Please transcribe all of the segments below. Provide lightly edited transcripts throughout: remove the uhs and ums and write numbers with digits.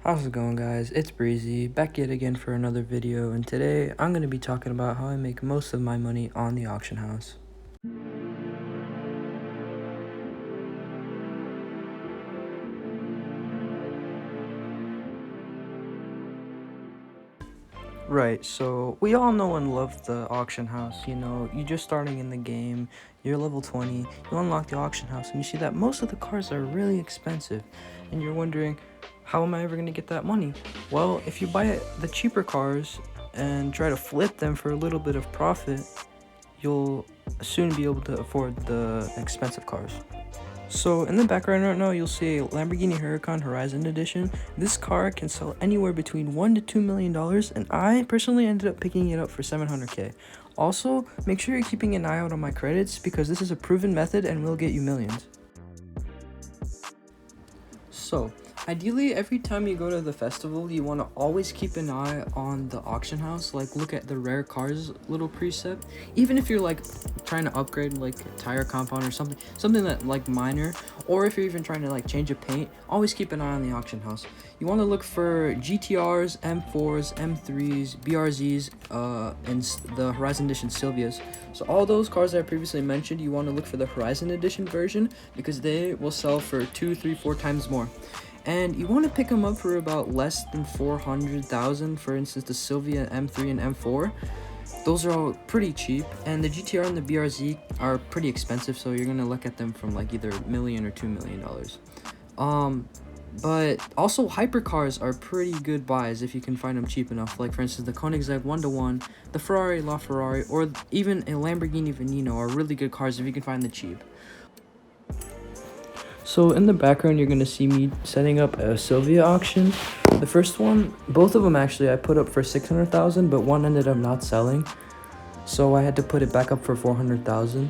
How's it going, guys? It's Breezy, back yet again for another video, and today I'm going to be talking about how I make most of my money on the auction house. Right, so we all know and love the auction house. You're just starting in the game, you're level 20, you unlock the auction house, and you see that most of the cars are really expensive, and you're wondering, how am I ever going to get that money? Well, if you buy the cheaper cars and try to flip them for a little bit of profit, you'll soon be able to afford the expensive cars. So in the background right now, you'll see a Lamborghini Huracan Horizon Edition. This car can sell anywhere between $1 to $2 million, and I personally ended up picking it up for $700K. Also, make sure you're keeping an eye out on my credits because this is a proven method and will get you millions. So, ideally, every time you go to the festival, you want to always keep an eye on the auction house, like look at the rare cars little precept. Even if you're like trying to upgrade like a tire compound or something that like minor, or if you're even trying to like change a paint, always keep an eye on the auction house. You want to look for GTRs, M4s, M3s, BRZs, and the Horizon Edition Silvias. So all those cars that I previously mentioned, you want to look for the Horizon Edition version because they will sell for 2, 3, 4 times more. And you want to pick them up for about less than 400,000. For instance, the Silvia M3 and M4. Those are all pretty cheap, and the GTR and the BRZ are pretty expensive, so you're gonna look at them from like either $1 million or $2 million. But also hypercars are pretty good buys if you can find them cheap enough. Like for instance, the Koenigsegg 1-to-1, the Ferrari LaFerrari, or even a Lamborghini Veneno are really good cars if you can find them cheap. So in the background, you're going to see me setting up a Silvia auction. The first one, both of them actually, I put up for 600,000, but one ended up not selling. So I had to put it back up for 400,000.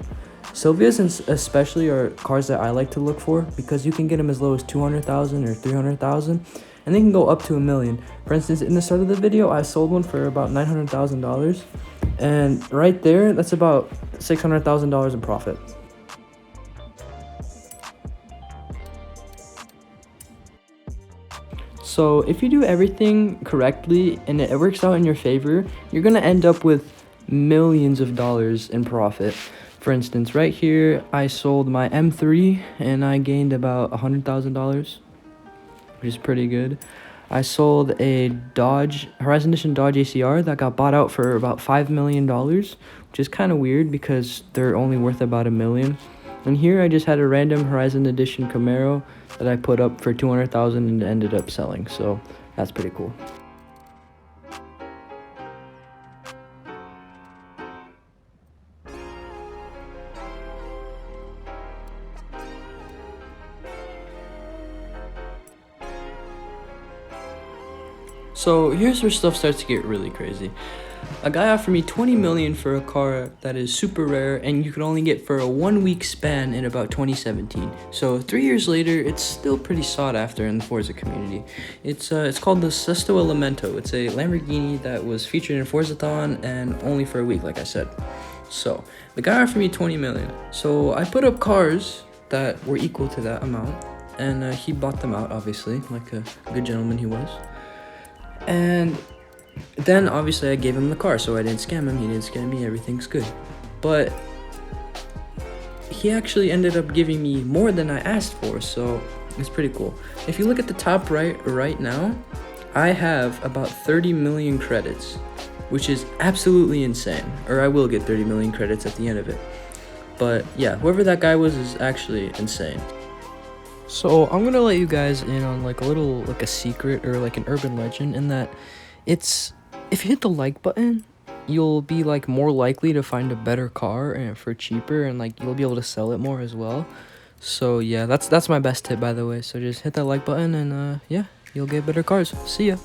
Silvias especially are cars that I like to look for because you can get them as low as 200,000 or 300,000, and they can go up to $1 million. For instance, in the start of the video, I sold one for about $900,000, and right there, that's about $600,000 in profit. So if you do everything correctly and it works out in your favor, you're going to end up with millions of dollars in profit. For instance, right here, I sold my M3 and I gained about $100,000, which is pretty good. I sold a Horizon Edition Dodge ACR that got bought out for about $5 million, which is kind of weird because they're only worth about $1 million. And here I just had a random Horizon Edition Camaro that I put up for 200,000 and ended up selling, so that's pretty cool. So here's where stuff starts to get really crazy. A guy offered me 20 million for a car that is super rare and you could only get for a 1-week span in about 2017. So 3 years later, it's still pretty sought after in the Forza community. It's called the Sesto Elemento. It's a Lamborghini that was featured in Forzathon and only for a week, like I said. So the guy offered me 20 million. So I put up cars that were equal to that amount, and he bought them out, obviously, like a good gentleman he was. And then obviously I gave him the car, so I didn't scam him, he didn't scam me, everything's good. But he actually ended up giving me more than I asked for, so it's pretty cool. If you look at the top right now, I have about 30 million credits, which is absolutely insane. Or I will get 30 million credits at the end of it. But yeah, whoever that guy was is actually insane. So I'm gonna let you guys in on like a secret or like an urban legend, in that if you hit the like button, you'll be like more likely to find a better car and for cheaper, and like you'll be able to sell it more as well. So yeah, that's my best tip, by the way. So just hit that like button and yeah, you'll get better cars. See ya.